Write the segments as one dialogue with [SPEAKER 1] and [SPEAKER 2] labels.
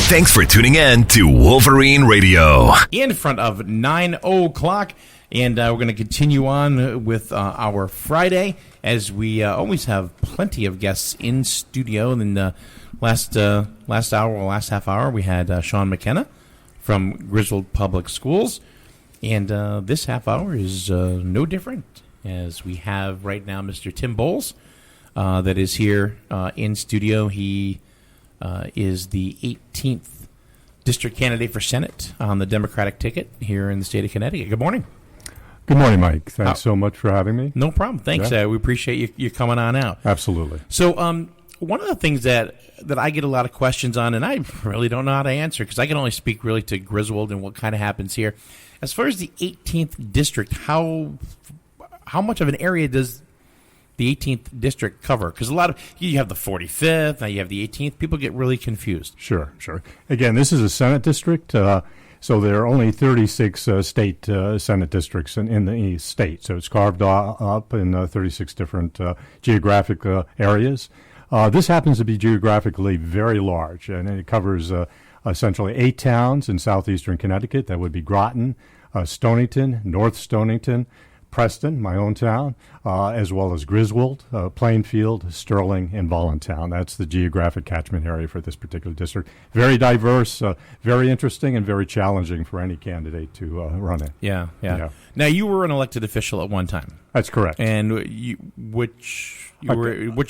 [SPEAKER 1] Thanks for tuning in to Wolverine Radio.
[SPEAKER 2] In front of 9 o'clock, and we're going to continue on with our Friday, as we always have plenty of guests in studio. And then last half hour, we had Sean McKenna from Griswold Public Schools. And this half hour is no different, as we have right now Mr. Tim Bowles that is here in studio. He is the 18th district candidate for Senate on the Democratic ticket here in the state of Connecticut. Good morning.
[SPEAKER 3] Good morning, Mike. Thanks so much for having me.
[SPEAKER 2] No problem. Thanks.
[SPEAKER 3] Yeah.
[SPEAKER 2] We appreciate you coming on out.
[SPEAKER 3] Absolutely.
[SPEAKER 2] So one of the things that I get a lot of questions on, and I really don't know how to answer because I can only speak really to Griswold and what kind of happens here. As far as the 18th district, how much of an area does the 18th district cover? Because a lot of you have the 45th, now you have the 18th. People get really confused.
[SPEAKER 3] Sure. Again, this is a Senate district, so there are only 36 state Senate districts in the state. So it's carved up in 36 different geographic areas. This happens to be geographically very large, and it covers essentially 8 towns in southeastern Connecticut. That would be Groton, Stonington, North Stonington, Preston, my own town, as well as Griswold, Plainfield, Sterling, and Voluntown. That's the geographic catchment area for this particular district. Very diverse, very interesting, and very challenging for any candidate to run in.
[SPEAKER 2] Yeah. Now, you were an elected official at one time.
[SPEAKER 3] That's correct.
[SPEAKER 2] And which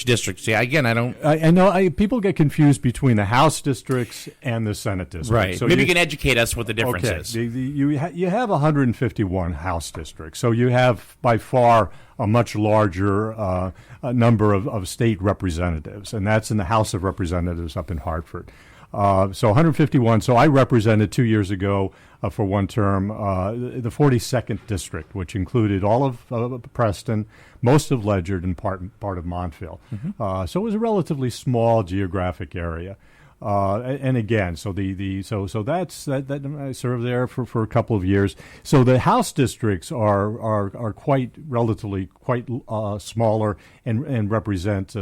[SPEAKER 2] districts? See, again, I don't...
[SPEAKER 3] I know people get confused between the House districts and the Senate districts.
[SPEAKER 2] Right.
[SPEAKER 3] So
[SPEAKER 2] maybe you can educate us what the difference is.
[SPEAKER 3] You have 151 House districts, so you have by far a much larger number of state representatives, and that's in the House of Representatives up in Hartford. So 151. So I represented 2 years ago for one term the 42nd district, which included all of Preston, most of Ledyard, and part of Montville. Mm-hmm. So it was a relatively small geographic area. And again, so that's that I served there for a couple of years. So the House districts are quite smaller and represent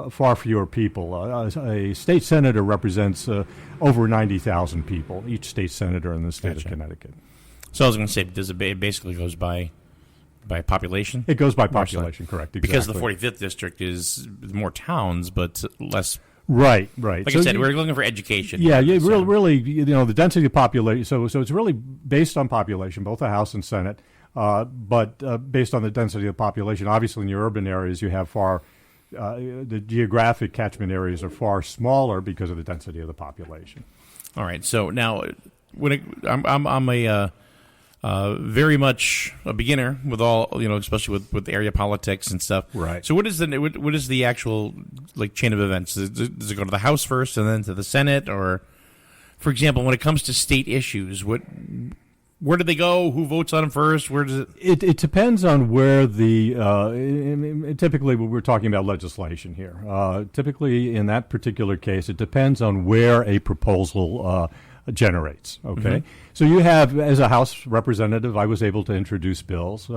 [SPEAKER 3] far fewer people. A state senator represents over 90,000 people. Each state senator in the state of Connecticut.
[SPEAKER 2] So I was going to say, it basically goes by population?
[SPEAKER 3] It goes by population, correct? Exactly.
[SPEAKER 2] Because the 45th district is more towns, but less.
[SPEAKER 3] Right.
[SPEAKER 2] Like I said, we're looking for education.
[SPEAKER 3] Yeah, really, the density of population. So it's really based on population, both the House and Senate, but based on the density of population. Obviously, in your urban areas, you have the geographic catchment areas are far smaller because of the density of the population.
[SPEAKER 2] All right. So now, I'm a very much a beginner with all, especially with area politics and stuff.
[SPEAKER 3] Right.
[SPEAKER 2] So what is the actual chain of events? Does it go to the House first and then to the Senate, or, for example, when it comes to state issues, where do they go? Who votes on them first? Where does it?
[SPEAKER 3] It depends on where typically we're talking about legislation here. Typically in that particular case, it depends on where a proposal generates. Okay. Mm-hmm. So you have, as a House representative, I was able to introduce bills,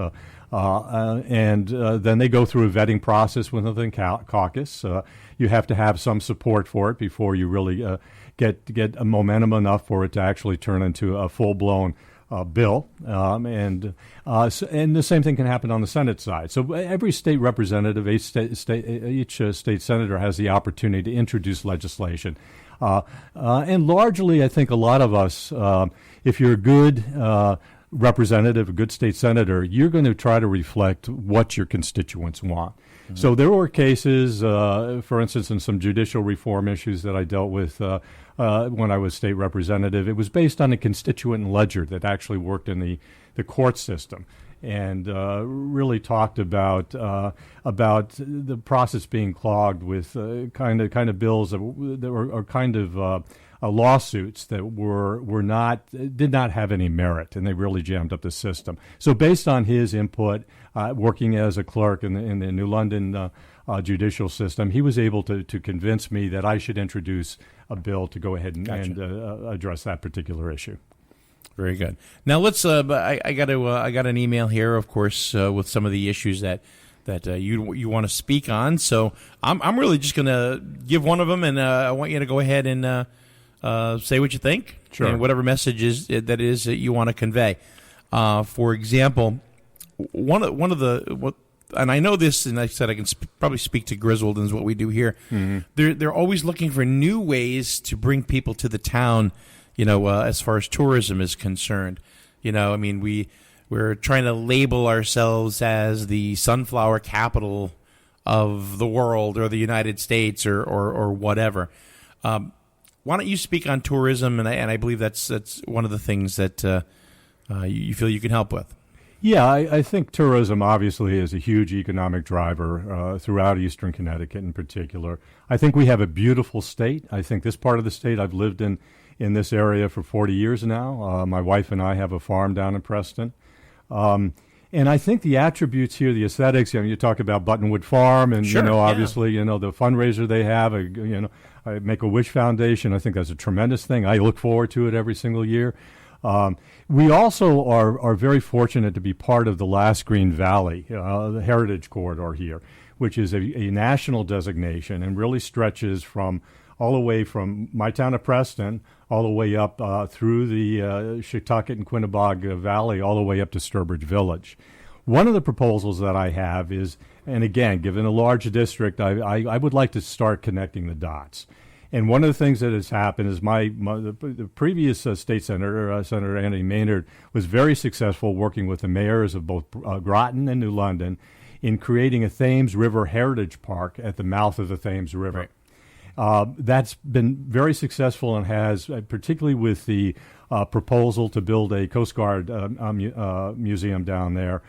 [SPEAKER 3] and then they go through a vetting process within the caucus. You have to have some support for it before you really get a momentum enough for it to actually turn into a full-blown bill, and the same thing can happen on the Senate side. So every state representative, each state senator has the opportunity to introduce legislation. And largely, I think a lot of us, if you're a good representative, a good state senator, you're going to try to reflect what your constituents want. Mm-hmm. So there were cases, for instance, in some judicial reform issues that I dealt with when I was state representative. It was based on a constituent ledger that actually worked in the court system, and really talked about the process being clogged with kind of bills that were kind of lawsuits that did not have any merit, and they really jammed up the system. So based on his input, working as a clerk in the New London judicial system, he was able to convince me that I should introduce a bill to go ahead and address that particular issue.
[SPEAKER 2] Very good. Now let's. I got an email here, of course, with some of the issues that you want to speak on. So I'm really just going to give one of them, and I want you to go ahead and say what you think,
[SPEAKER 3] Sure.
[SPEAKER 2] and whatever message that you want to convey. For example, one of the and I know this, and I said I can probably speak to Griswold, and is what we do here. Mm-hmm. They're always looking for new ways to bring people to the town, as far as tourism is concerned. I mean, we're trying to label ourselves as the sunflower capital of the world or the United States or whatever. Why don't you speak on tourism? And I believe that's one of the things that you feel you can help with.
[SPEAKER 3] Yeah, I think tourism obviously is a huge economic driver throughout eastern Connecticut in particular. I think we have a beautiful state. I think this part of the state, I've lived in this area for 40 years now. My wife and I have a farm down in Preston. And I think the attributes here, the aesthetics, you talk about Buttonwood Farm and,
[SPEAKER 2] sure,
[SPEAKER 3] obviously, the fundraiser they have, I Make-A-Wish Foundation. I think that's a tremendous thing. I look forward to it every single year. We also are very fortunate to be part of the Last Green Valley, the Heritage Corridor here, which is a national designation and really stretches from all the way from my town of Preston, all the way up through the Shetucket and Quinnebog Valley, all the way up to Sturbridge Village. One of the proposals that I have is, and again, given a large district, I would like to start connecting the dots. And one of the things that has happened is the previous state senator, Senator Anthony Maynard, was very successful working with the mayors of both Groton and New London in creating a Thames River Heritage Park at the mouth of the Thames River. Right. That's been very successful and has, particularly with the proposal to build a Coast Guard museum down there,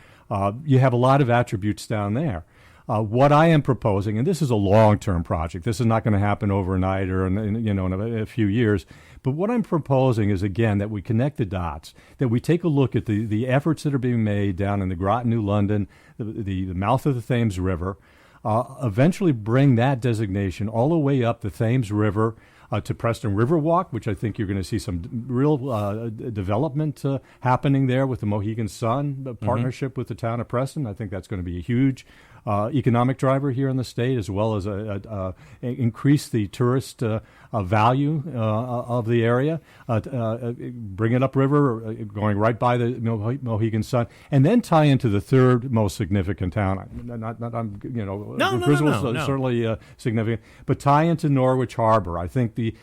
[SPEAKER 3] you have a lot of attributes down there. What I am proposing, and this is a long-term project, this is not going to happen overnight or in a few years, but what I'm proposing is, again, that we connect the dots, that we take a look at the efforts that are being made down in the Groton, New London, the mouth of the Thames River, eventually bring that designation all the way up the Thames River to Preston Riverwalk, which I think you're going to see some real development happening there with the Mohegan Sun partnership with the town of Preston. I think that's going to be a huge economic driver here in the state, as well as increase the tourist value of the area. Bring it upriver, going right by the Mohegan Sun, and then tie into the third most significant town. Griswold's certainly significant, but tie into Norwich Harbor. I think the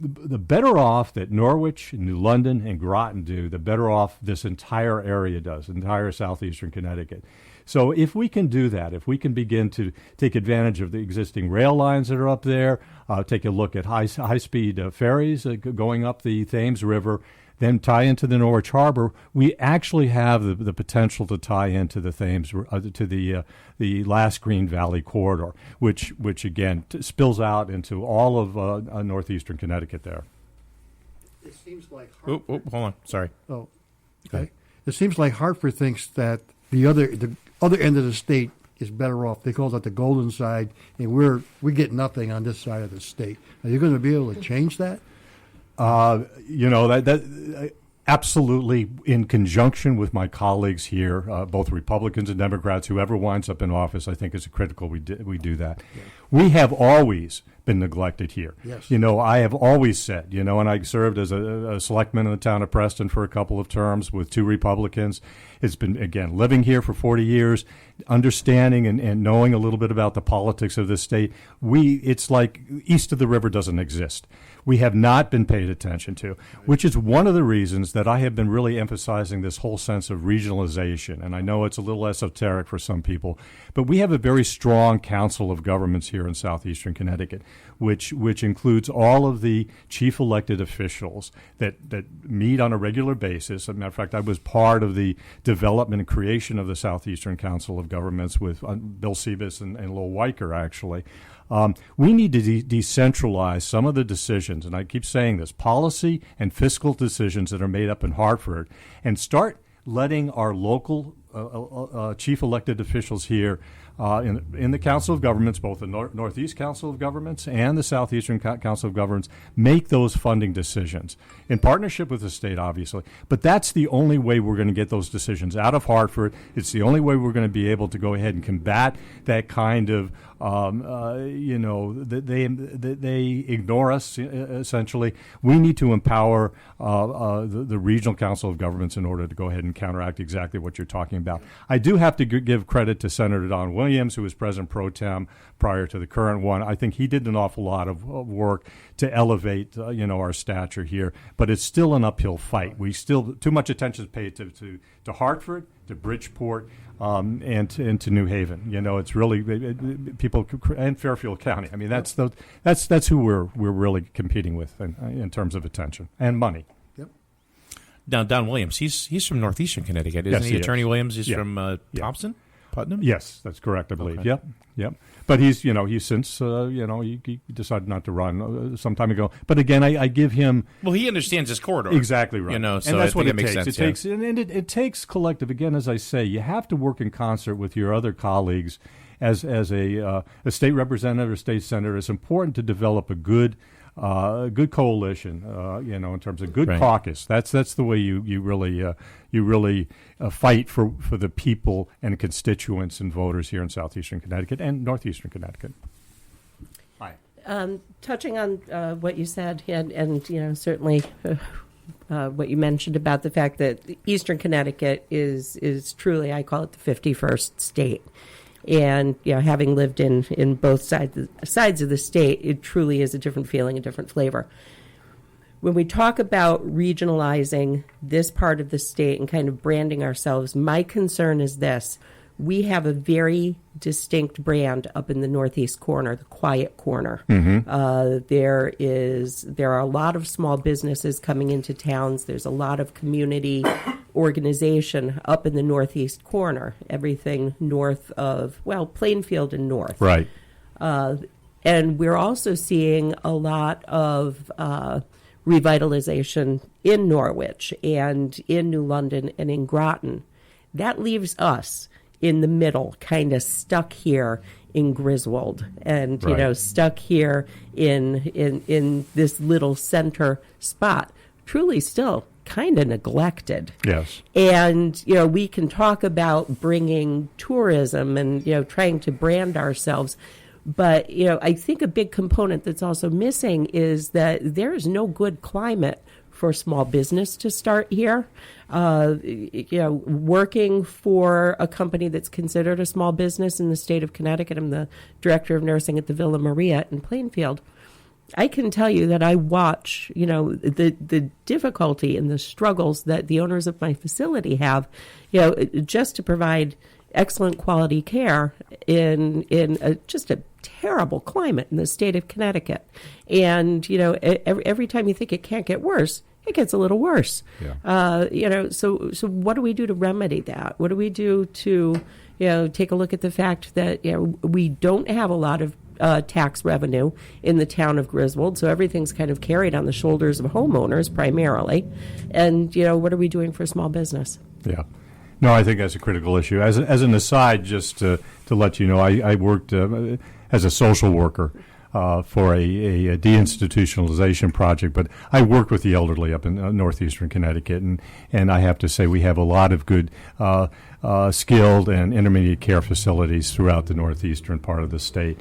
[SPEAKER 3] better off that Norwich, New London, and Groton do, the better off this entire area does, entire southeastern Connecticut. So if we can do that, if we can begin to take advantage of the existing rail lines that are up there, take a look at high-speed ferries going up the Thames River, then tie into the Norwich Harbor, we actually have the potential to tie into the Thames to the Last Green Valley corridor, which again spills out into all of northeastern Connecticut. There.
[SPEAKER 4] It seems like
[SPEAKER 2] hold on, sorry.
[SPEAKER 4] Oh, okay. It seems like Hartford thinks that the other end of the state is better off. They call it the golden side, and we get nothing on this side of the state. Are you going to be able to change that?
[SPEAKER 3] That absolutely, in conjunction with my colleagues here, both Republicans and Democrats, whoever winds up in office, I think is critical we do that. Yeah. We have always been neglected here.
[SPEAKER 4] Yes.
[SPEAKER 3] I have always said, and I served as a selectman in the town of Preston for a couple of terms with two Republicans. It's been, again, living here for 40 years, understanding and knowing a little bit about the politics of this state. It's like east of the river doesn't exist. We have not been paid attention to, which is one of the reasons that I have been really emphasizing this whole sense of regionalization. And I know it's a little esoteric for some people, but we have a very strong council of governments here in southeastern Connecticut, which includes all of the chief elected officials that meet on a regular basis. As a matter of fact, I was part of the development and creation of the Southeastern Council of Governments with Bill Sebas and Lowell Weicker, actually. We need to decentralize some of the decisions, and I keep saying this, policy and fiscal decisions that are made up in Hartford, and start letting our local chief elected officials here in the Council of Governments, both the Northeast Council of Governments and the Southeastern Council of Governments, make those funding decisions in partnership with the state, obviously. But that's the only way we're going to get those decisions out of Hartford. It's the only way we're going to be able to go ahead and combat that kind of, they ignore us, essentially. We need to empower the Regional Council of Governments in order to go ahead and counteract exactly what you're talking about. I do have to give credit to Senator Don Williams, who was President Pro Tem prior to the current one. I think he did an awful lot of work to elevate, our stature here. But it's still an uphill fight. We still too much attention is paid to Hartford, to Bridgeport, and to New Haven. It's really people, and Fairfield County. I mean, that's who we're really competing with in terms of attention and money.
[SPEAKER 2] Now, Don Williams, he's from Northeastern Connecticut, isn't he? Attorney Williams, he's from Thompson, Putnam?
[SPEAKER 3] Yes, that's correct, I believe.
[SPEAKER 2] Okay.
[SPEAKER 3] Yep. But he's since, he decided not to run some time ago. But again, I give him...
[SPEAKER 2] Well, he understands his corridor.
[SPEAKER 3] Exactly right.
[SPEAKER 2] So
[SPEAKER 3] and that's what it
[SPEAKER 2] makes
[SPEAKER 3] takes.
[SPEAKER 2] Sense,
[SPEAKER 3] It takes collective. Again, as I say, you have to work in concert with your other colleagues. As a state representative or state senator, it's important to develop a good coalition, in terms of good caucus. That's the way you really fight for the people and constituents and voters here in Southeastern Connecticut and Northeastern Connecticut. Hi.
[SPEAKER 5] Touching on what you said, and certainly what you mentioned about the fact that Eastern Connecticut is truly, I call it the 51st state. And having lived in both sides of the state, it truly is a different feeling, a different flavor. When we talk about regionalizing this part of the state and kind of branding ourselves, my concern is this. We have a very distinct brand up in the northeast corner, the quiet corner. Mm-hmm. There are a lot of small businesses coming into towns. There's a lot of community organization up in the northeast corner, everything north of, Plainfield and north.
[SPEAKER 3] Right.
[SPEAKER 5] And we're also seeing a lot of revitalization in Norwich and in New London and in Groton. That leaves us in the middle, kind of stuck here in Griswold and, stuck here in this little center spot, truly still kind of neglected.
[SPEAKER 3] Yes.
[SPEAKER 5] And, we can talk about bringing tourism and, trying to brand ourselves. But, I think a big component that's also missing is that there is no good climate for small business to start here. Working for a company that's considered a small business in the state of Connecticut, I'm the director of nursing at the Villa Maria in Plainfield. I can tell you that I watch, the difficulty and the struggles that the owners of my facility have, just to provide excellent quality care in just a terrible climate in the state of Connecticut. And, every time you think it can't get worse, it gets a little worse. Yeah. So what do we do to remedy that? What do we do to, take a look at the fact that, we don't have a lot of tax revenue in the town of Griswold, so everything's kind of carried on the shoulders of homeowners primarily. And, what are we doing for small business? Yeah.
[SPEAKER 3] No, I think that's a critical issue. As an aside, just to let you know, I worked as a social worker for a deinstitutionalization project, but I worked with the elderly up in northeastern Connecticut, and I have to say we have a lot of good skilled and intermediate care facilities throughout the northeastern part of the state.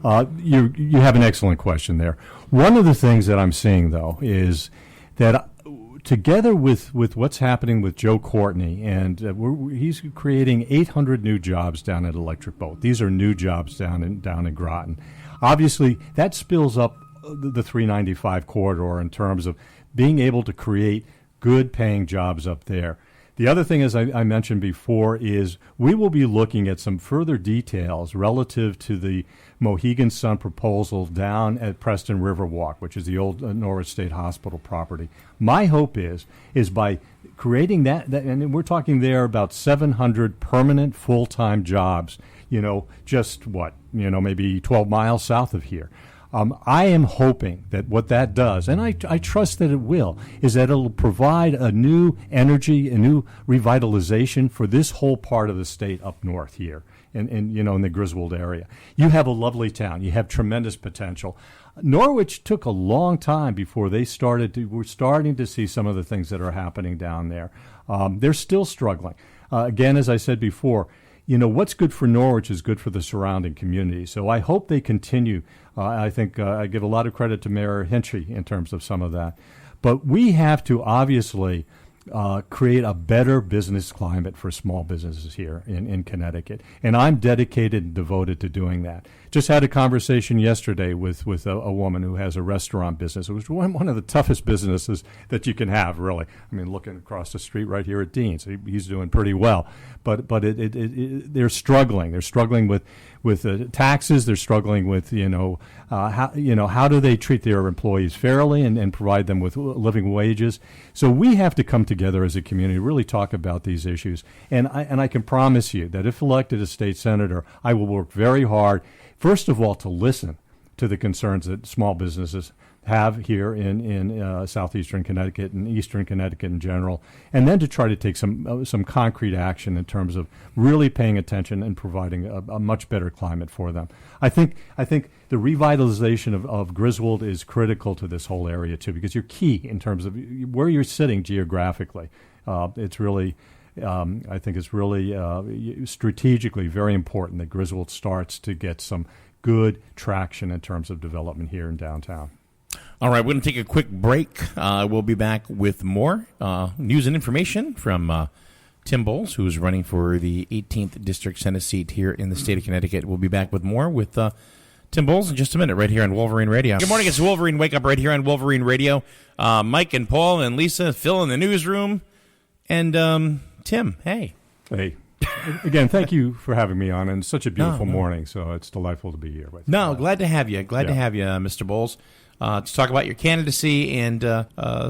[SPEAKER 3] You have an excellent question there. One of the things that I'm seeing, though, is that together with what's happening with Joe Courtney, and he's creating 800 new jobs down at Electric Boat. These are new jobs down in Groton. Obviously, that spills up the 395 corridor in terms of being able to create good paying jobs up there. The other thing, as I mentioned before, is we will be looking at some further details relative to the Mohegan Sun proposal down at Preston Riverwalk, which is the old Norwich State Hospital property. My hope is by creating that, and we're talking there about 700 permanent full-time jobs, just maybe 12 miles south of here. I am hoping that what that does, and I trust that it will, is that it'll provide a new energy, a new revitalization for this whole part of the state up north here, in the Griswold area. You have a lovely town. You have tremendous potential. Norwich took a long time before we're starting to see some of the things that are happening down there. They're still struggling. Again, as I said before, what's good for Norwich is good for the surrounding community. So I hope they continue. I think I give a lot of credit to Mayor Hinchy in terms of some of that. But we have to obviously create a better business climate for small businesses here in Connecticut. And I'm dedicated and devoted to doing that. Just had a conversation yesterday with a woman who has a restaurant business. It was one of the toughest businesses that you can have, really. I mean, looking across the street right here at Dean's, he's doing pretty well. But they're struggling. They're struggling with taxes. They're struggling with how do they treat their employees fairly and provide them with living wages. So we have to come together as a community, really talk about these issues. And I can promise you that if elected as state senator, I will work very hard, first of all, to listen to the concerns that small businesses have here in southeastern Connecticut and eastern Connecticut in general, and then to try to take some concrete action in terms of really paying attention and providing a much better climate for them. I think the revitalization of Griswold is critical to this whole area too, because you're key in terms of where you're sitting geographically. It's really, I think it's really strategically very important that Griswold starts to get some good traction in terms of development here in downtown.
[SPEAKER 2] All right, we're going to take a quick break. We'll be back with more news and information from Tim Bowles, who's running for the 18th District Senate seat here in the state of Connecticut. We'll be back with more with Tim Bowles in just a minute right here on Wolverine Radio. Good morning. It's Wolverine Wake Up right here on Wolverine Radio. Mike and Paul and Lisa, Phil in the newsroom. And Tim, hey.
[SPEAKER 3] Hey. Again, thank you for having me on, and it's such a beautiful morning, so it's delightful to be here with you.
[SPEAKER 2] Glad to have you. Glad to have you, Mr. Bowles. To talk about your candidacy and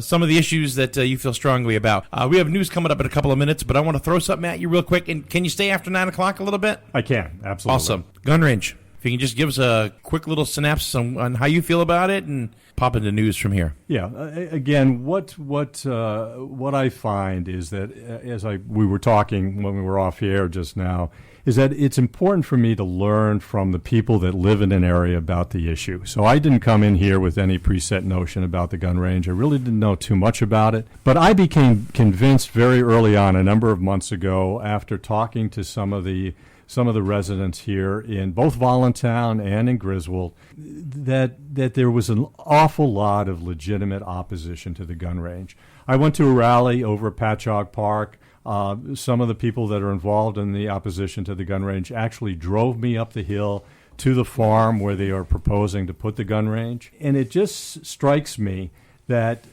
[SPEAKER 2] some of the issues that you feel strongly about. We have news coming up in a couple of minutes, but I want to throw something at you real quick. And can you stay after 9 o'clock a little bit?
[SPEAKER 3] I can, absolutely.
[SPEAKER 2] Awesome. Gun range. If you can just give us a quick little synopsis on how you feel about it and pop into news from here.
[SPEAKER 3] Yeah. Again, what I find is that, as we were talking when we were off the air just now, is that it's important for me to learn from the people that live in an area about the issue. So I didn't come in here with any preset notion about the gun range. I really didn't know too much about it. But I became convinced very early on, a number of months ago, after talking to some of the residents here in both Voluntown and in Griswold, that there was an awful lot of legitimate opposition to the gun range. I went to a rally over at Patchogue Park. Some of the people that are involved in the opposition to the gun range actually drove me up the hill to the farm where they are proposing to put the gun range. And it just strikes me that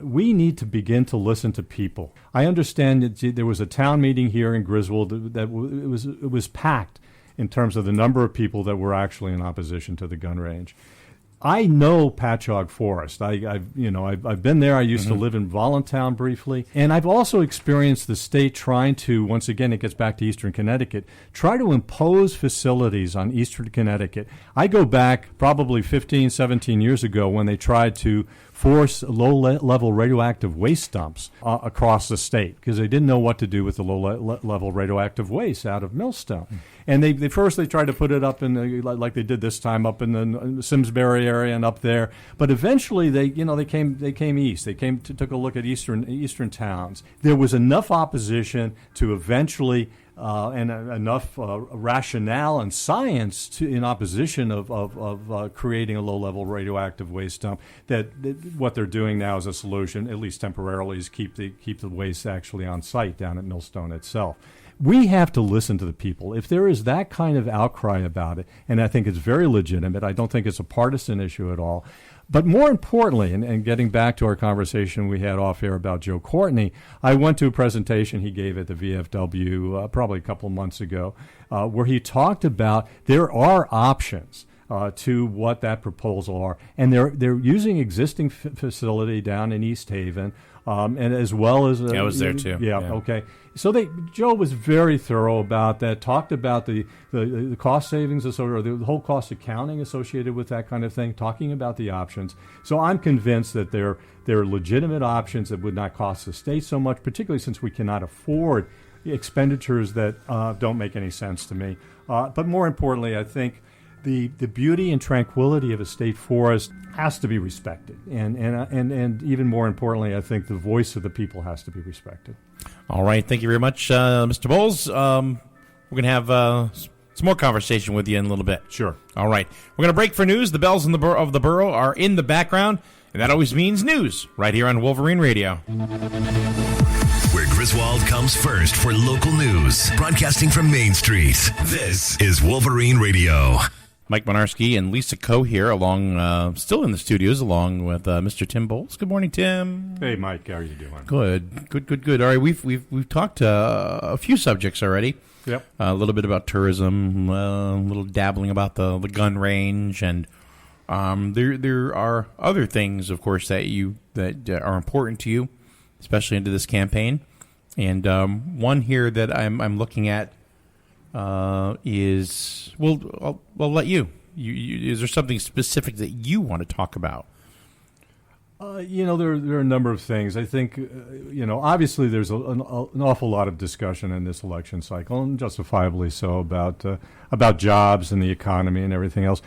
[SPEAKER 3] we need to begin to listen to people. I understand that there was a town meeting here in Griswold that it was packed in terms of the number of people that were actually in opposition to the gun range. I know Patchogue Forest. I've been there. I used to live in Voluntown briefly, and I've also experienced the state trying to, once again, it gets back to eastern Connecticut, try to impose facilities on eastern Connecticut. I go back probably 15, 17 years ago when they tried to force low-level radioactive waste dumps across the state because they didn't know what to do with the low-level radioactive waste out of Millstone. And they first tried to put it up in like they did this time up in the Simsbury area and up there, but eventually they came east. They took a look at eastern towns. There was enough opposition to eventually and enough rationale and science in opposition of creating a low-level radioactive waste dump that what they're doing now as a solution, at least temporarily, is keep the waste actually on site down at Millstone itself. We have to listen to the people. If there is that kind of outcry about it, and I think it's very legitimate, I don't think it's a partisan issue at all. But more importantly, and getting back to our conversation we had off air about Joe Courtney, I went to a presentation he gave at the VFW probably a couple of months ago where he talked about there are options to what that proposal are. And they're using existing facility down in East Haven, and as well as...
[SPEAKER 2] I was there too.
[SPEAKER 3] Yeah, okay. So Joe was very thorough about that, talked about the cost savings, or the whole cost accounting associated with that kind of thing, talking about the options. So I'm convinced that they're legitimate options that would not cost the state so much, particularly since we cannot afford expenditures that don't make any sense to me. But more importantly, I think the beauty and tranquility of a state forest has to be respected, and even more importantly, I think the voice of the people has to be respected.
[SPEAKER 2] All right, thank you very much, Mr. Bowles. We're going to have some more conversation with you in a little bit.
[SPEAKER 3] Sure.
[SPEAKER 2] All right, we're going to break for news. The bells of the borough are in the background, and that always means news right here on Wolverine Radio.
[SPEAKER 1] Where Griswold comes first for local news, broadcasting from Main Street. This is Wolverine Radio.
[SPEAKER 2] Mike Monarski and Lisa Coe here, still in the studios, along with Mr. Tim Bowles. Good morning, Tim.
[SPEAKER 3] Hey, Mike. How are you doing?
[SPEAKER 2] Good. All right, we've talked a few subjects already.
[SPEAKER 3] Yep.
[SPEAKER 2] A little bit about tourism, a little dabbling about the gun range, and there are other things, of course, that are important to you, especially into this campaign. And one here that I'm looking at is, well, I'll let you. Is there something specific that you want to talk about?
[SPEAKER 3] There are a number of things. I think, obviously there's an awful lot of discussion in this election cycle, and justifiably so, about jobs and the economy and everything else.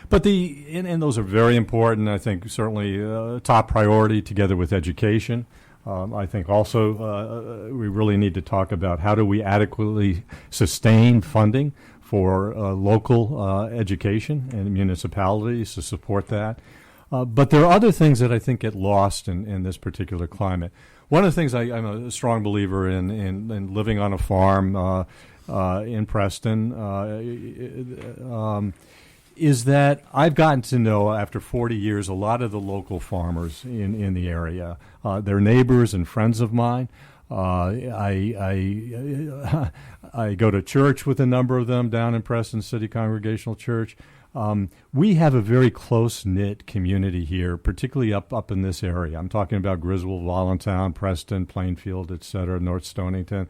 [SPEAKER 3] But and those are very important. I think certainly top priority together with education. I think also we really need to talk about how do we adequately sustain funding for local education and municipalities to support that. But there are other things that I think get lost in this particular climate. One of the things I'm a strong believer in living on a farm in Preston is that I've gotten to know, after 40 years, a lot of the local farmers in the area. They're neighbors and friends of mine. I go to church with a number of them down in Preston City Congregational Church. We have a very close-knit community here, particularly up in this area. I'm talking about Griswold, Voluntown, Preston, Plainfield, et cetera, North Stonington.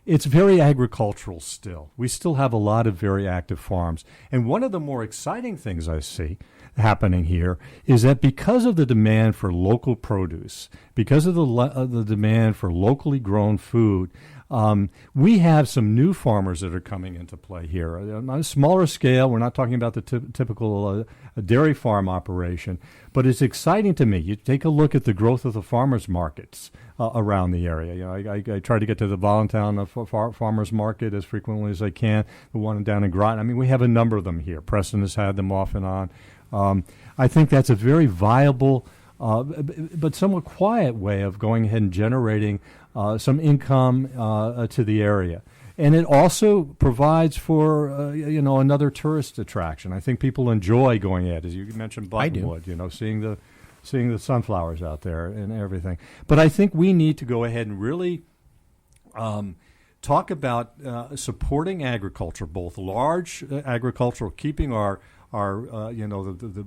[SPEAKER 3] It's very agricultural still. We still have a lot of very active farms. And one of the more exciting things I see happening here is that because of the demand for local produce, because of the demand for locally grown food, we have some new farmers that are coming into play here. On a smaller scale, we're not talking about the typical dairy farm operation, but it's exciting to me. You take a look at the growth of the farmers markets around the area. I try to get to the Voluntown farmers market as frequently as I can, the one down in Groton. I mean, we have a number of them here. Preston has had them off and on. I think that's a very viable but somewhat quiet way of going ahead and generating some income to the area. And it also provides for, another tourist attraction. I think people enjoy going ahead, as you mentioned, Buttonwood, seeing the sunflowers out there and everything. But I think we need to go ahead and really talk about supporting agriculture, both large agricultural, keeping our the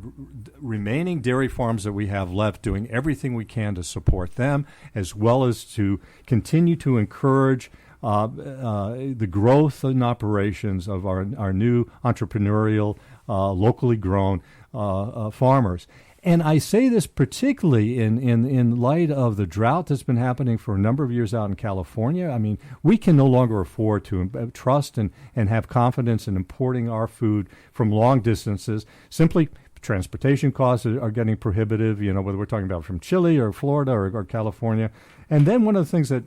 [SPEAKER 3] remaining dairy farms that we have left, doing everything we can to support them, as well as to continue to encourage the growth and operations of our new entrepreneurial, locally grown farmers. And I say this particularly in light of the drought that's been happening for a number of years out in California. I mean, we can no longer afford to trust and have confidence in importing our food from long distances. Simply, transportation costs are getting prohibitive, whether we're talking about from Chile or Florida or California. And then one of the things that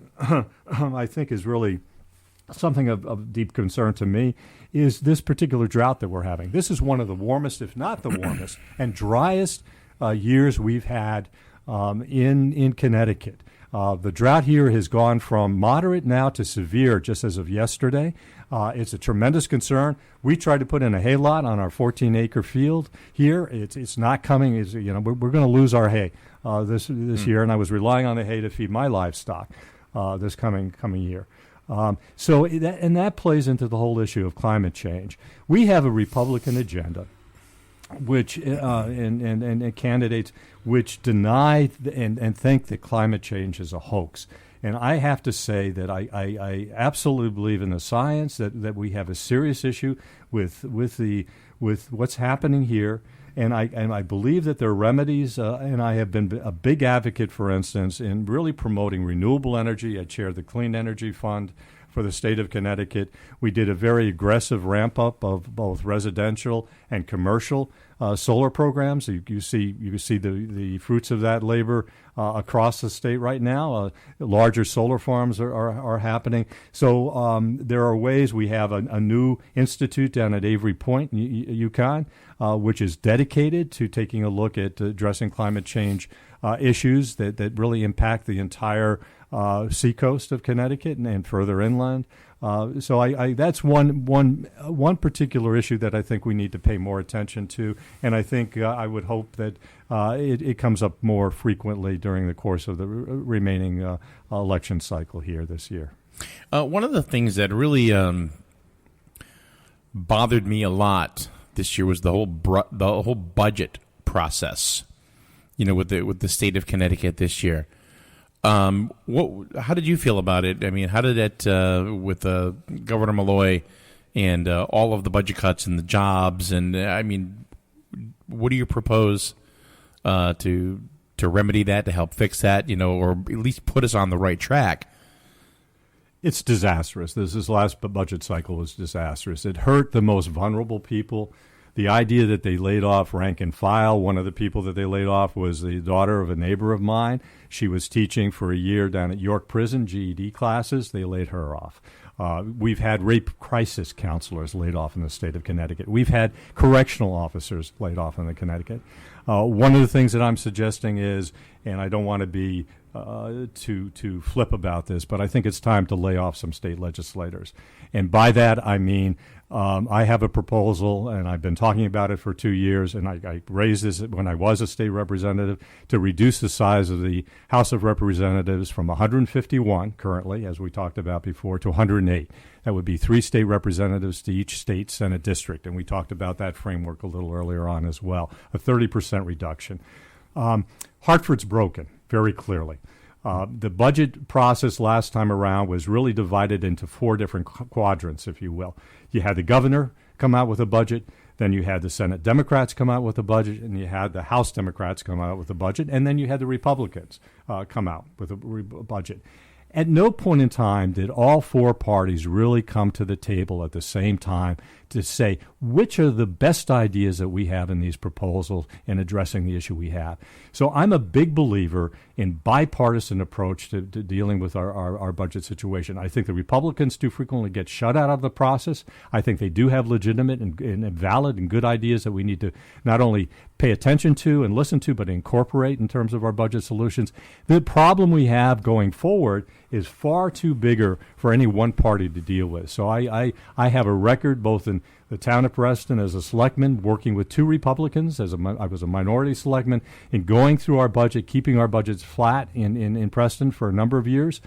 [SPEAKER 3] I think is really something of deep concern to me is this particular drought that we're having. This is one of the warmest, if not the warmest, and driest years we've had in Connecticut. The drought here has gone from moderate now to severe just as of yesterday. It's a tremendous concern. We tried to put in a hay lot on our 14-acre field here. It's not coming. We're going to lose our hay this year, and I was relying on the hay to feed my livestock this coming year. That plays into the whole issue of climate change. We have a Republican agenda, which and candidates which deny and think that climate change is a hoax. And I have to say that I absolutely believe in the science, that we have a serious issue with what's happening here. And I believe that there are remedies, and I have been a big advocate, for instance, in really promoting renewable energy. I chair the Clean Energy Fund for the state of Connecticut. We did a very aggressive ramp-up of both residential and commercial solar programs. You see the fruits of that labor across the state right now. Larger solar farms are happening. So there are ways. We have a new institute down at Avery Point, Yukon, which is dedicated to taking a look at addressing climate change issues that really impact the entire seacoast of Connecticut and further inland. So that's one particular issue that I think we need to pay more attention to, and I think I would hope that it comes up more frequently during the course of the remaining election cycle here this year.
[SPEAKER 2] One of the things that really bothered me a lot this year was the whole budget process. With the state of Connecticut this year. How did you feel about it? I mean, how did it with Governor Malloy and all of the budget cuts and the jobs? And I mean, what do you propose to remedy that, to help fix that? Or at least put us on the right track?
[SPEAKER 3] It's disastrous. This last budget cycle was disastrous. It hurt the most vulnerable people. The idea that they laid off rank and file, one of the people that they laid off was the daughter of a neighbor of mine. She was teaching for a year down at York Prison, GED classes. They laid her off. We've had rape crisis counselors laid off in the state of Connecticut. We've had correctional officers laid off in Connecticut. One of the things that I'm suggesting is, and I don't want to be too flip about this, but I think it's time to lay off some state legislators. And by that, I mean, I have a proposal, and I've been talking about it for 2 years, and I raised this when I was a state representative, to reduce the size of the House of Representatives from 151 currently, as we talked about before, to 108. That would be 3 state representatives to each state Senate district, and we talked about that framework a little earlier on as well, a 30% reduction. Hartford's broken, very clearly. The budget process last time around was really divided into 4 different quadrants, if you will. You had the governor come out with a budget, then you had the Senate Democrats come out with a budget, and you had the House Democrats come out with a budget, and then you had the Republicans come out with a budget. At no point in time did all 4 parties really come to the table at the same time to say which are the best ideas that we have in these proposals in addressing the issue we have. So I'm a big believer in bipartisan approach to dealing with our budget situation. I think the Republicans too frequently get shut out of the process. I think they do have legitimate and valid and good ideas that we need to not only pay attention to and listen to, but incorporate in terms of our budget solutions. The problem we have going forward is far too bigger for any one party to deal with. So I have a record both in the town of Preston as a selectman, working with 2 Republicans, I was a minority selectman, in going through our budget, keeping our budgets flat in Preston for a number of years.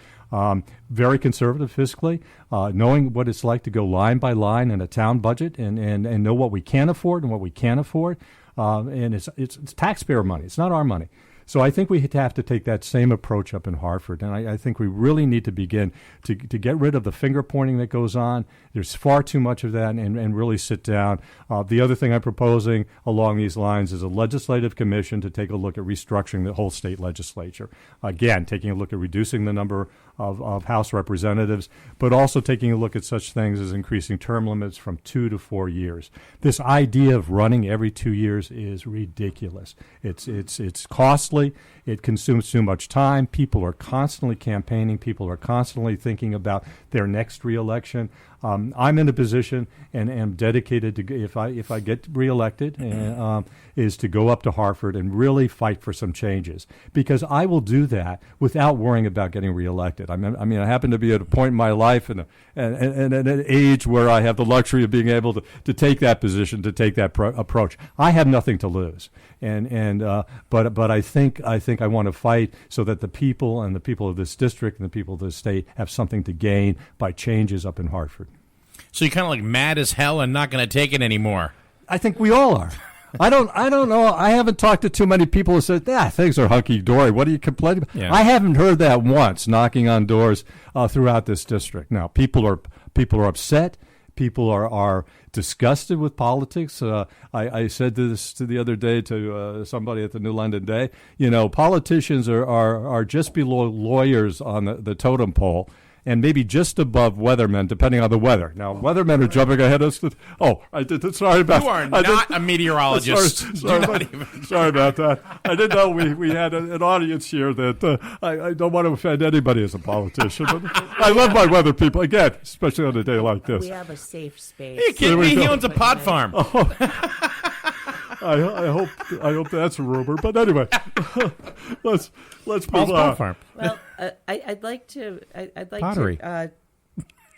[SPEAKER 3] Very conservative fiscally, knowing what it's like to go line by line in a town budget and know what we can afford and what we can't afford. And it's taxpayer money. It's not our money. So I think we have to take that same approach up in Hartford, and I think we really need to begin to get rid of the finger pointing that goes on. There's far too much of that, and really sit down. The other thing I'm proposing along these lines is a legislative commission to take a look at restructuring the whole state legislature. Again, taking a look at reducing the number of House representatives, but also taking a look at such things as increasing term limits from 2 to 4 years. This idea of running every 2 years is ridiculous. It's costly. It consumes too much time. People are constantly campaigning. People are constantly thinking about their next reelection. I'm in a position and am dedicated to, if I get reelected, is to go up to Hartford and really fight for some changes, because I will do that without worrying about getting reelected. I mean, I happen to be at a point in my life and at an age where I have the luxury of being able to take that position, to take that approach. I have nothing to lose, but I think think I want to fight so that the people and the people of this district and the people of this state have something to gain by changes up in Hartford.
[SPEAKER 2] So you're kind of like mad as hell and not going to take it anymore.
[SPEAKER 3] I think we all are. I don't know. I haven't talked to too many people who said, things are hunky-dory. What are you complaining about?
[SPEAKER 2] Yeah.
[SPEAKER 3] I haven't heard that once knocking on doors throughout this district. Now, people are upset. People are disgusted with politics. I said this the other day to somebody at the New London Day. Politicians are just below lawyers on the totem pole, and maybe just above weathermen, depending on the weather. Now, weathermen are jumping ahead of us. I did. Sorry about.
[SPEAKER 2] You are not a meteorologist.
[SPEAKER 3] Sorry about that. I didn't know we had an audience here that I don't want to offend anybody as a politician, but I love my weather people again, especially on a day like this.
[SPEAKER 5] We have a safe space.
[SPEAKER 2] Are you kidding me? He owns a pot farm.
[SPEAKER 3] I hope that's a rumor. But anyway, let's move
[SPEAKER 2] Paul's
[SPEAKER 3] on.
[SPEAKER 2] pot farm.
[SPEAKER 5] Well, I'd like to
[SPEAKER 2] Pottery.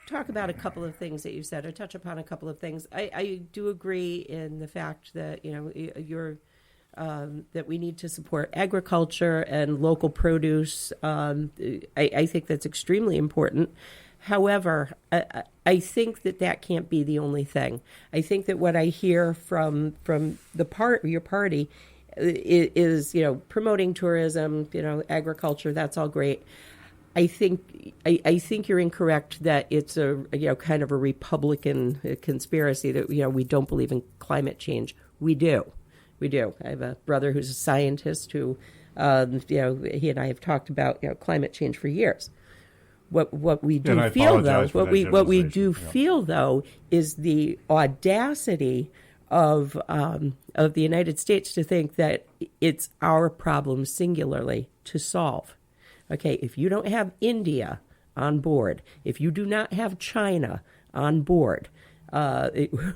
[SPEAKER 5] talk about a couple of things that you said, or touch upon a couple of things. I do agree in the fact that that we need to support agriculture and local produce. I think that's extremely important. However, I think that can't be the only thing. I think that what I hear from your party is promoting tourism, agriculture. That's all great. I think you're incorrect that it's a kind of a Republican conspiracy that we don't believe in climate change. We do. I have a brother who's a scientist who he and I have talked about climate change for years. What we do feel though, feel though, is the audacity of the United States to think that it's our problem singularly to solve. Okay, if you don't have India on board, if you do not have China on board,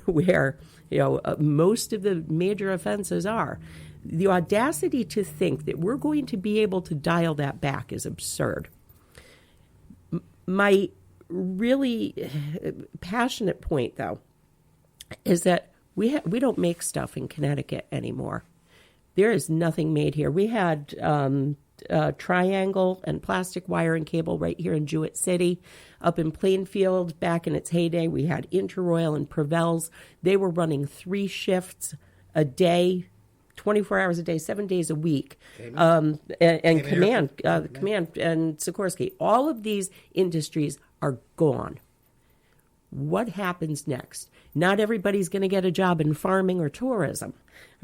[SPEAKER 5] where most of the major offenses are, the audacity to think that we're going to be able to dial that back is absurd. My really passionate point, though, is that we don't make stuff in Connecticut anymore. There is nothing made here. We had triangle and plastic wire and cable right here in Jewett City. Up in Plainfield, back in its heyday, we had Interoil and Provels. They were running 3 shifts a day, 24 hours a day, 7 days a week. And Command and Sikorsky. All of these industries are gone. What happens next? Not everybody's going to get a job in farming or tourism.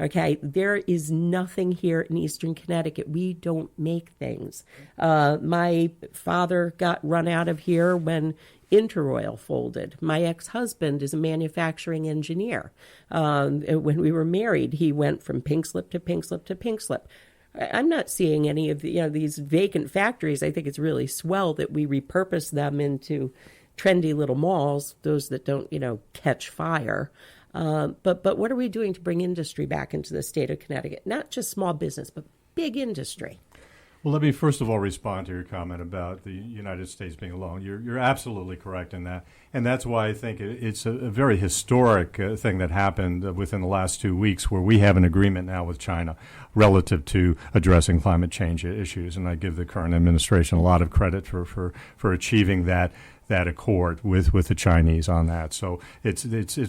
[SPEAKER 5] Okay, there is nothing here in Eastern Connecticut. We don't make things. My father got run out of here when Interoil folded. My ex-husband is a manufacturing engineer. When we were married, he went from pink slip to pink slip to pink slip. I'm not seeing any of these vacant factories. I think it's really swell that we repurpose them into trendy little malls, those that don't, catch fire. But what are we doing to bring industry back into the state of Connecticut? Not just small business, but big industry.
[SPEAKER 3] Well, let me first of all respond to your comment about the United States being alone. You're absolutely correct in that. And that's why I think it's a very historic thing that happened within the last 2 weeks, where we have an agreement now with China relative to addressing climate change issues. And I give the current administration a lot of credit for achieving that accord with the Chinese on that. So it's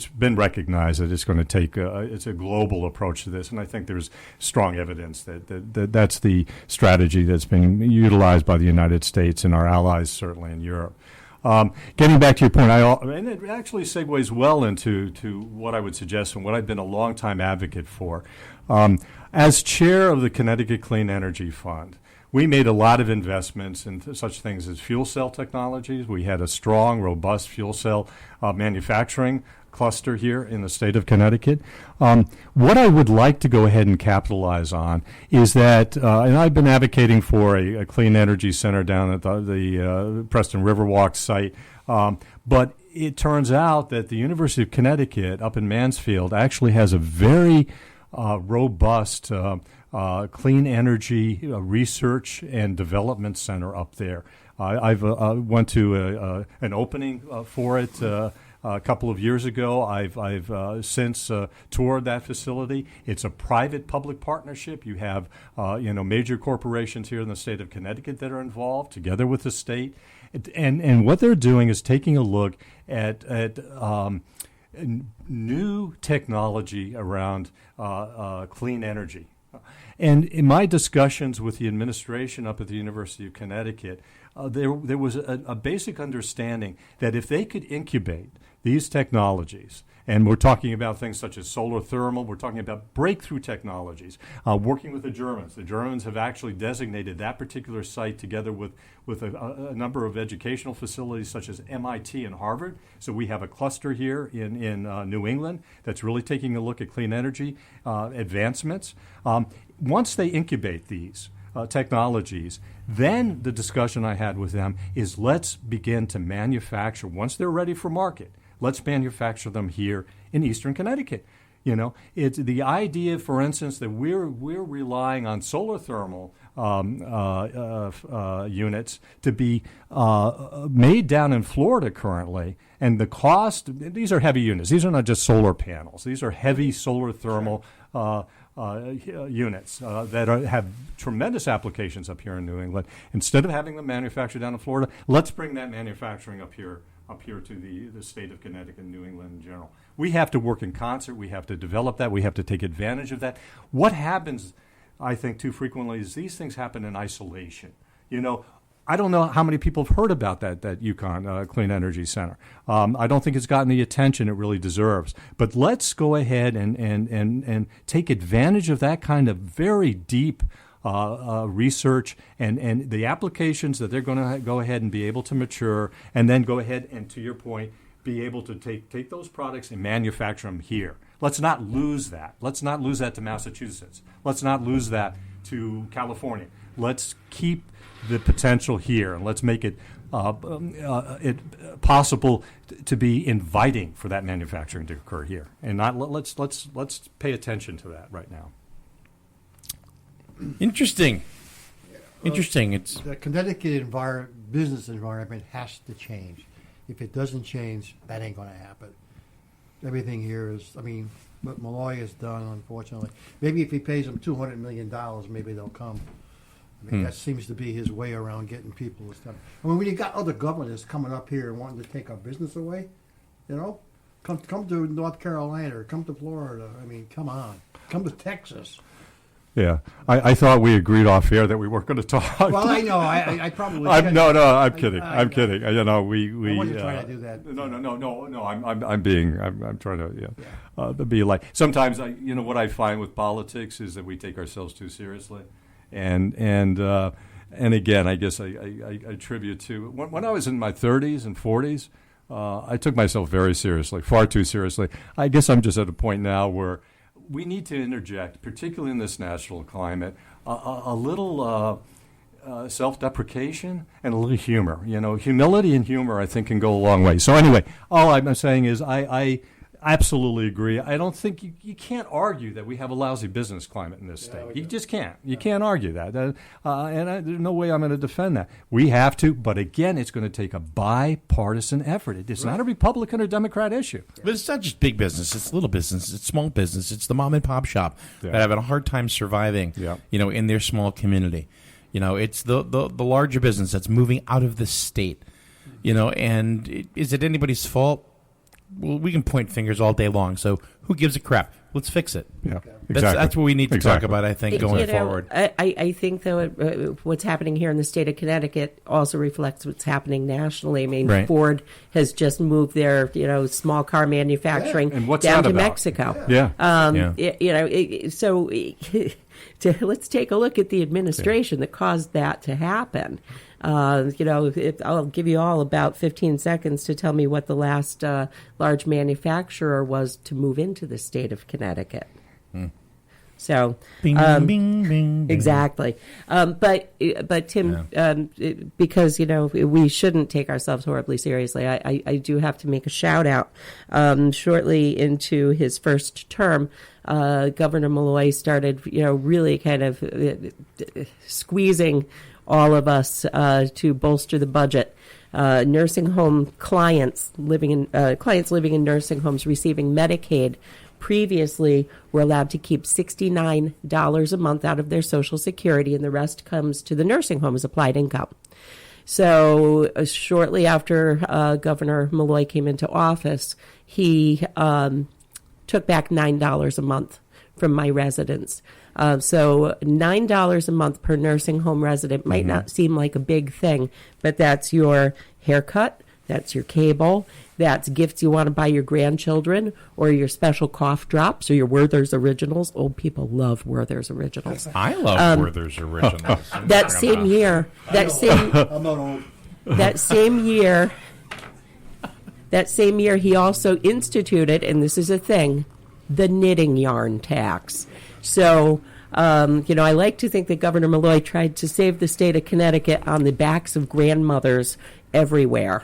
[SPEAKER 3] been recognized that it's going to take it's a global approach to this, and I think there's strong evidence that that's the strategy that's being utilized by the United States and our allies, certainly in Europe. Getting back to your point, and it actually segues well into what I would suggest and what I've been a long-time advocate for. As chair of the Connecticut Clean Energy Fund, we made a lot of investments in such things as fuel cell technologies. We had a strong, robust fuel cell manufacturing cluster here in the state of Connecticut. What I would like to go ahead and capitalize on is that, and I've been advocating for a clean energy center down at the Preston Riverwalk site, but it turns out that the University of Connecticut up in Mansfield actually has a very robust clean energy research and development center up there. I've went to an opening for it a couple of years ago. I've since toured that facility. It's a private-public partnership. You have major corporations here in the state of Connecticut that are involved, together with the state, and what they're doing is taking a look at new technology around clean energy. And in my discussions with the administration up at the University of Connecticut, there was a basic understanding that if they could incubate these technologies, and we're talking about things such as solar thermal, we're talking about breakthrough technologies, working with the Germans. The Germans have actually designated that particular site together with a number of educational facilities such as MIT and Harvard. So we have a cluster here in New England that's really taking a look at clean energy advancements. Once they incubate these technologies, then the discussion I had with them is let's begin to manufacture, once they're ready for market, let's manufacture them here in Eastern Connecticut. It's the idea, for instance, that we're relying on solar thermal units to be made down in Florida currently, and the cost. These are heavy units. These are not just solar panels. These are heavy solar thermal units that have tremendous applications up here in New England. Instead of having them manufactured down in Florida, let's bring that manufacturing up here to the state of Connecticut and New England in general. We have to work in concert. We have to develop that. We have to take advantage of that. What happens, I think, too frequently is these things happen in isolation. I don't know how many people have heard about that UConn Clean Energy Center. I don't think it's gotten the attention it really deserves. But let's go ahead and take advantage of that kind of very deep research and the applications that they're going to go ahead and be able to mature, and then go ahead and, to your point, be able to take those products and manufacture them here. Let's not lose that. Let's not lose that to Massachusetts. Let's not lose that to California. Let's keep the potential here, and let's make it possible to be inviting for that manufacturing to occur here. And not let's pay attention to that right now.
[SPEAKER 2] Interesting. It's
[SPEAKER 4] the Connecticut business environment has to change. If it doesn't change, that ain't going to happen. Everything here is, what Malloy has done, unfortunately. Maybe if he pays them $200 million, maybe they'll come. That seems to be his way around getting people and stuff. When you got other governors coming up here and wanting to take our business away, come to North Carolina or come to Florida. Come on. Come to Texas.
[SPEAKER 3] Yeah, I thought we agreed off air that we weren't going to talk.
[SPEAKER 4] Well, I know. I probably.
[SPEAKER 3] I'm kidding. I'm kidding.
[SPEAKER 4] I wasn't trying to do that.
[SPEAKER 3] No. I'm trying to be like. Sometimes what I find with politics is that we take ourselves too seriously, and again, I guess I attribute to when I was in my 30s and 40s, I took myself very seriously, far too seriously. I guess I'm just at a point now where we need to interject, particularly in this national climate, a little self-deprecation and a little humor. Humility and humor, I think, can go a long way. So anyway, all I'm saying is I absolutely agree. I don't think you can't argue that we have a lousy business climate in this state. You just can't. You can't argue that. And there's no way I'm going to defend that. We have to, but again, it's going to take a bipartisan effort. It's not a Republican or Democrat issue.
[SPEAKER 2] But it's not just big business. It's little business. It's small business. It's the mom and pop shop that have a hard time surviving, in their small community. It's the larger business that's moving out of the state. And is it anybody's fault? Well, we can point fingers all day long. So who gives a crap? Let's fix it.
[SPEAKER 3] Yeah, exactly.
[SPEAKER 2] That's what we need to talk about, I think, going forward.
[SPEAKER 5] I think, though, what's happening here in the state of Connecticut also reflects what's happening nationally.
[SPEAKER 2] Right.
[SPEAKER 5] Ford has just moved their, small car manufacturing
[SPEAKER 3] And what's
[SPEAKER 5] down
[SPEAKER 3] that
[SPEAKER 5] to
[SPEAKER 3] about?
[SPEAKER 5] Mexico.
[SPEAKER 3] Yeah.
[SPEAKER 5] Let's take a look at the administration that caused that to happen. I'll give you all about 15 seconds to tell me what the last large manufacturer was to move into the state of Connecticut. So,
[SPEAKER 2] Bing, bing, bing.
[SPEAKER 5] Exactly. But Tim, because, we shouldn't take ourselves horribly seriously, I do have to make a shout out. Shortly into his first term, Governor Malloy started, really kind of squeezing all of us to bolster the budget. nursing home clients living in nursing homes receiving Medicaid previously were allowed to keep $69 a month out of their Social Security, and the rest comes to the nursing home as applied income. So shortly after Governor Malloy came into office, he took back $9 a month from my residents. So $9 a month per nursing home resident might not seem like a big thing, but that's your haircut, that's your cable, that's gifts you want to buy your grandchildren, or your special cough drops, or your Werther's Originals. Old people love Werther's Originals.
[SPEAKER 2] I love Werther's Originals.
[SPEAKER 5] That same year,
[SPEAKER 4] I'm not old.
[SPEAKER 5] that same year, he also instituted, and this is a thing, the knitting yarn tax. So, I like to think that Governor Malloy tried to save the state of Connecticut on the backs of grandmothers everywhere.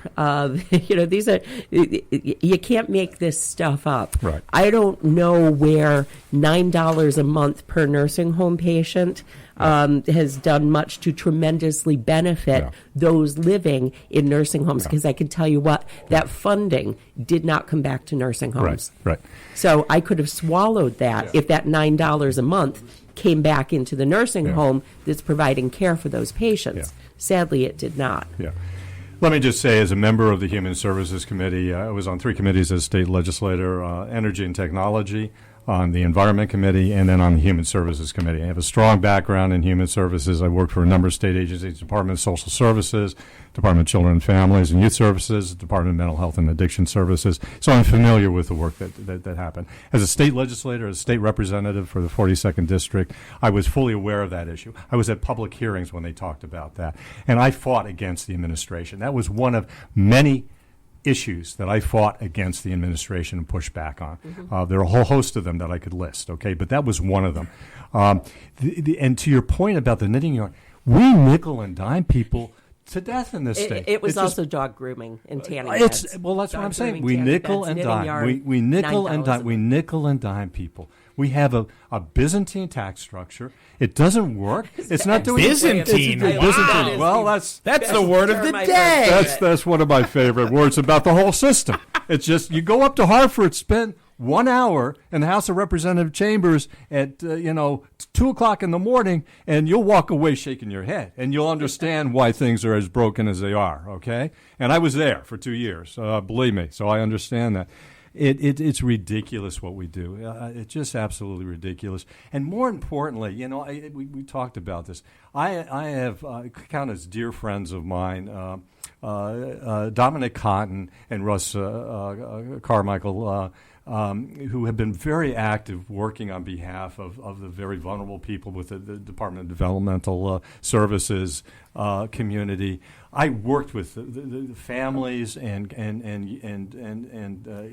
[SPEAKER 5] These are, you can't make this stuff up.
[SPEAKER 3] Right.
[SPEAKER 5] I don't know where $9 a month per nursing home patient has done much to tremendously benefit those living in nursing homes, because I can tell you what, that funding did not come back to nursing homes.
[SPEAKER 3] Right.
[SPEAKER 5] So I could have swallowed that if that $9 a month came back into the nursing home that's providing care for those patients. Sadly, it did not.
[SPEAKER 3] Yeah. Let me just say, as a member of the Human Services Committee, I was on 3 committees as state legislator, Energy and Technology, on the Environment Committee, and then on the Human Services Committee. I have a strong background in human services. I worked for a number of state agencies, Department of Social Services, Department of Children and Families and Youth Services, Department of Mental Health and Addiction Services. So I'm familiar with the work that happened. As a state legislator, as a state representative for the 42nd District, I was fully aware of that issue. I was at public hearings when they talked about that. And I fought against the administration. That was one of many issues that I fought against the administration and pushed back on. There are a whole host of them that I could list, okay? But that was one of them. And to your point about the knitting yarn, we nickel and dime people to death in this state.
[SPEAKER 5] It was also dog grooming and tanning
[SPEAKER 3] beds.
[SPEAKER 5] beds.
[SPEAKER 3] Well, that's
[SPEAKER 5] dog
[SPEAKER 3] what I'm saying.
[SPEAKER 5] grooming,
[SPEAKER 3] We
[SPEAKER 5] tanning
[SPEAKER 3] nickel
[SPEAKER 5] beds,
[SPEAKER 3] and
[SPEAKER 5] knitting
[SPEAKER 3] dime.
[SPEAKER 5] yarn,
[SPEAKER 3] We nickel and dime.
[SPEAKER 5] $9
[SPEAKER 3] We nickel and dime people. We have a Byzantine tax structure. It doesn't work. It's not doing
[SPEAKER 2] Byzantine.
[SPEAKER 3] It's
[SPEAKER 2] Wow.
[SPEAKER 3] Byzantine. Well, that's
[SPEAKER 2] the word of the
[SPEAKER 5] my
[SPEAKER 2] day.
[SPEAKER 3] that's one of my favorite words about the whole system. It's just you go up to Hartford, spend 1 hour in the House of Representative chambers at 2:00 in the morning, and you'll walk away shaking your head, and you'll understand why things are as broken as they are. Okay, and I was there for 2 years. Believe me, so I understand that. It's ridiculous what we do. It's just absolutely ridiculous. And more importantly, we talked about this. I have count as dear friends of mine, Dominic Cotton and Russ Carmichael, who have been very active working on behalf of the very vulnerable people with the Department of Developmental Services community. I worked with the families and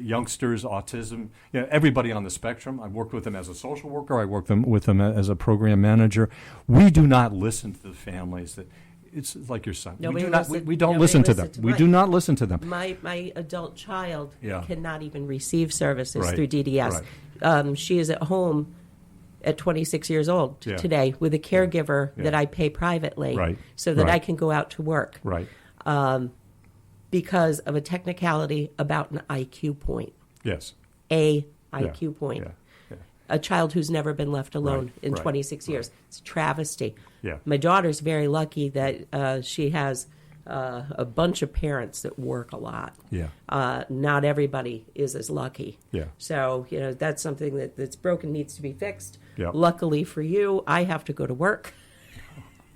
[SPEAKER 3] youngsters, autism, everybody on the spectrum. I worked with them as a social worker. I worked with them as a program manager. We do not listen to the families that. It's like your son. We don't listen to them. We do not listen to them.
[SPEAKER 5] My adult child
[SPEAKER 3] Yeah.
[SPEAKER 5] cannot even receive services
[SPEAKER 3] Right.
[SPEAKER 5] through DDS.
[SPEAKER 3] Right.
[SPEAKER 5] She is at home at 26 years old
[SPEAKER 3] Yeah.
[SPEAKER 5] today with a caregiver
[SPEAKER 3] Yeah.
[SPEAKER 5] that I pay privately
[SPEAKER 3] Right.
[SPEAKER 5] so that
[SPEAKER 3] Right.
[SPEAKER 5] I can go out to work.
[SPEAKER 3] Right.
[SPEAKER 5] Because of a technicality about an IQ point.
[SPEAKER 3] Yes.
[SPEAKER 5] IQ point.
[SPEAKER 3] Yeah. Yeah.
[SPEAKER 5] A child who's never been left alone
[SPEAKER 3] Right,
[SPEAKER 5] in
[SPEAKER 3] right,
[SPEAKER 5] 26 years. It's a travesty.
[SPEAKER 3] Yeah.
[SPEAKER 5] My daughter's very lucky that she has a bunch of parents that work a lot.
[SPEAKER 3] Yeah.
[SPEAKER 5] Not everybody is as lucky.
[SPEAKER 3] Yeah.
[SPEAKER 5] So, that's something that's broken, needs to be fixed.
[SPEAKER 3] Yeah.
[SPEAKER 5] Luckily for you, I have to go to work.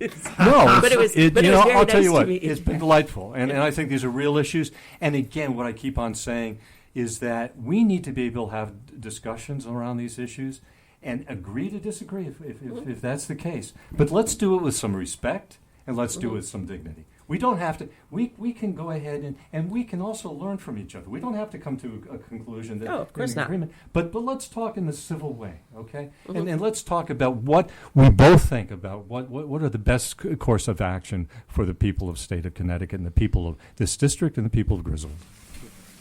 [SPEAKER 3] No,
[SPEAKER 5] But it was very
[SPEAKER 3] I'll tell
[SPEAKER 5] nice
[SPEAKER 3] you what,
[SPEAKER 5] to meet you.
[SPEAKER 3] it's been delightful, and I think these are real issues. And again, what I keep on saying is that we need to be able to have discussions around these issues and agree to disagree if that's the case. But let's do it with some respect, and let's do it with some dignity. We don't have to. We can go ahead and we can also learn from each other. We don't have to come to a conclusion that
[SPEAKER 5] of course
[SPEAKER 3] in
[SPEAKER 5] not.
[SPEAKER 3] agreement. But let's talk in the civil way, okay? And let's talk about what we both think about. What are the best course of action for the people of state of Connecticut and the people of this district and the people of Griswold.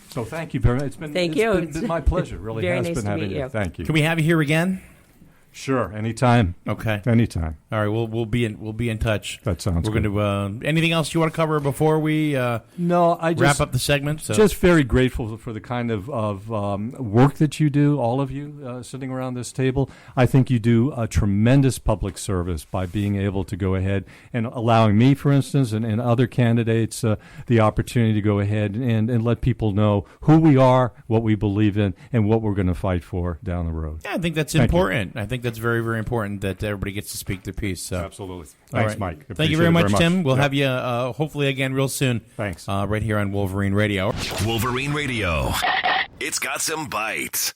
[SPEAKER 3] So thank you very much. It's been my pleasure. Really
[SPEAKER 5] Very
[SPEAKER 3] has
[SPEAKER 5] nice
[SPEAKER 3] been
[SPEAKER 5] to
[SPEAKER 3] having
[SPEAKER 5] meet
[SPEAKER 3] you.
[SPEAKER 5] you.
[SPEAKER 3] Thank you.
[SPEAKER 2] Can we have you here again?
[SPEAKER 3] Sure, anytime.
[SPEAKER 2] Okay.
[SPEAKER 3] Anytime.
[SPEAKER 2] All right, we'll be in touch.
[SPEAKER 3] That sounds
[SPEAKER 2] We're
[SPEAKER 3] good.
[SPEAKER 2] going to anything else you want to cover before we
[SPEAKER 3] No, I just
[SPEAKER 2] wrap up the segment? So.
[SPEAKER 3] just very grateful for the kind of work that you do, all of you sitting around this table. I think you do a tremendous public service by being able to go ahead and allowing me, for instance, and other candidates the opportunity to go ahead and let people know who we are, what we believe in, and what we're going to fight for down the road.
[SPEAKER 2] Yeah, I think that's
[SPEAKER 3] Thank
[SPEAKER 2] important. I think that's very, very important that everybody gets to speak their piece. So.
[SPEAKER 3] Absolutely.
[SPEAKER 2] All
[SPEAKER 3] Thanks,
[SPEAKER 2] right.
[SPEAKER 3] Mike.
[SPEAKER 2] Thank you
[SPEAKER 3] Appreciate
[SPEAKER 2] very
[SPEAKER 3] it
[SPEAKER 2] much, Tim. We'll
[SPEAKER 3] Yep.
[SPEAKER 2] have you hopefully again real soon.
[SPEAKER 3] Thanks.
[SPEAKER 2] Right here on Wolverine Radio.
[SPEAKER 1] Wolverine Radio. It's got some bites.